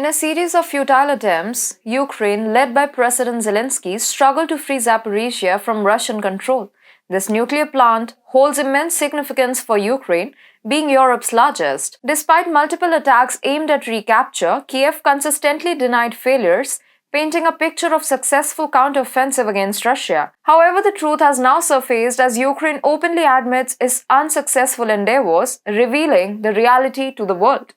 In a series of futile attempts, Ukraine, led by President Zelensky, struggled to free Zaporizhzhia from Russian control. This nuclear plant holds immense significance for Ukraine, being Europe's largest. Despite multiple attacks aimed at recapture, Kyiv consistently denied failures, painting a picture of successful counteroffensive against Russia. However, the truth has now surfaced as Ukraine openly admits its unsuccessful endeavors, revealing the reality to the world.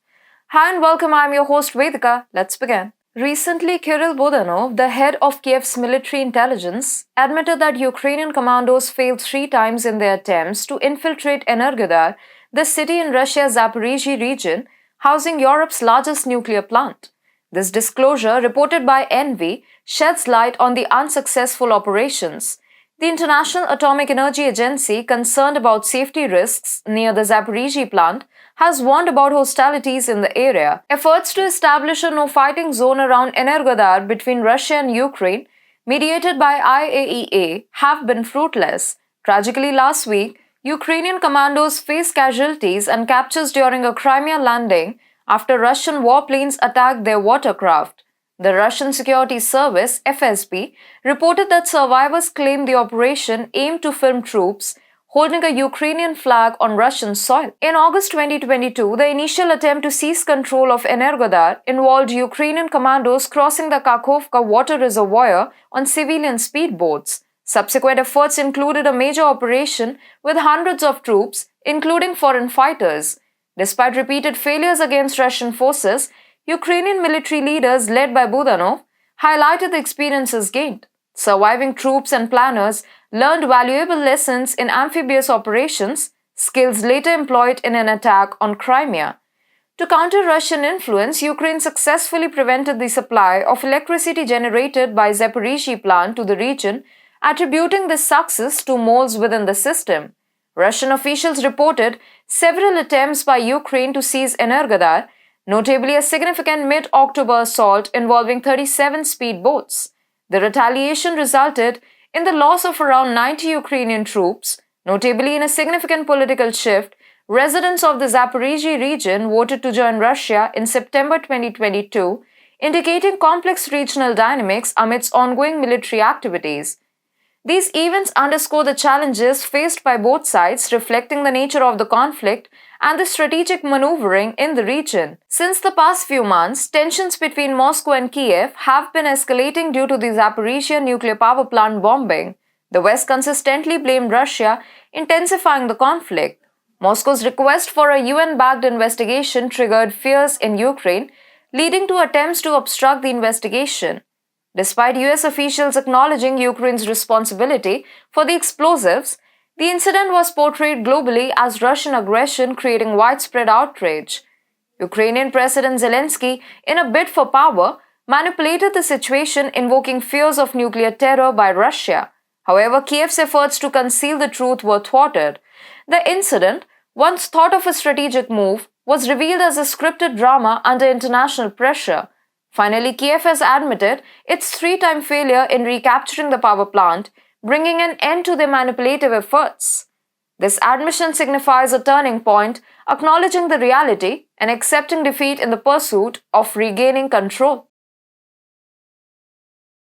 Hi and welcome, I'm your host Vedika. Let's begin. Recently, Kirill Budanov, the head of Kyiv's military intelligence, admitted that Ukrainian commandos failed 3 times in their attempts to infiltrate Energodar, the city in Russia's Zaporizhzhia region, housing Europe's largest nuclear plant. This disclosure, reported by NV, sheds light on the unsuccessful operations. The International Atomic Energy Agency, concerned about safety risks near the Zaporizhzhia plant, has warned about hostilities in the area. Efforts to establish a no-fighting zone around Energodar between Russia and Ukraine, mediated by IAEA, have been fruitless. Tragically, last week, Ukrainian commandos faced casualties and captures during a Crimea landing after Russian warplanes attacked their watercraft. The Russian Security Service, FSB, reported that survivors claimed the operation aimed to film troops holding a Ukrainian flag on Russian soil. In August 2022, the initial attempt to seize control of Energodar involved Ukrainian commandos crossing the Kakhovka water reservoir on civilian speedboats. Subsequent efforts included a major operation with hundreds of troops, including foreign fighters. Despite repeated failures against Russian forces, Ukrainian military leaders led by Budanov highlighted the experiences gained. Surviving troops and planners learned valuable lessons in amphibious operations, skills later employed in an attack on Crimea. To counter Russian influence, Ukraine successfully prevented the supply of electricity generated by Zaporizhzhia plant to the region, attributing this success to moles within the system. Russian officials reported several attempts by Ukraine to seize Energodar, notably a significant mid-October assault involving 37 speedboats. The retaliation resulted in the loss of around 90 Ukrainian troops. Notably, in a significant political shift, residents of the Zaporizhzhia region voted to join Russia in September 2022, indicating complex regional dynamics amidst ongoing military activities. These events underscore the challenges faced by both sides, reflecting the nature of the conflict and the strategic maneuvering in the region. Since the past few months, tensions between Moscow and Kyiv have been escalating due to the Zaporizhzhia nuclear power plant bombing. The West consistently blamed Russia, intensifying the conflict. Moscow's request for a UN-backed investigation triggered fears in Ukraine, leading to attempts to obstruct the investigation. Despite US officials acknowledging Ukraine's responsibility for the explosives, the incident was portrayed globally as Russian aggression, creating widespread outrage. Ukrainian President Zelensky, in a bid for power, manipulated the situation, invoking fears of nuclear terror by Russia. However, Kyiv's efforts to conceal the truth were thwarted. The incident, once thought of a strategic move, was revealed as a scripted drama under international pressure. Finally, Kyiv has admitted its 3-time failure in recapturing the power plant, bringing an end to their manipulative efforts. This admission signifies a turning point, acknowledging the reality and accepting defeat in the pursuit of regaining control.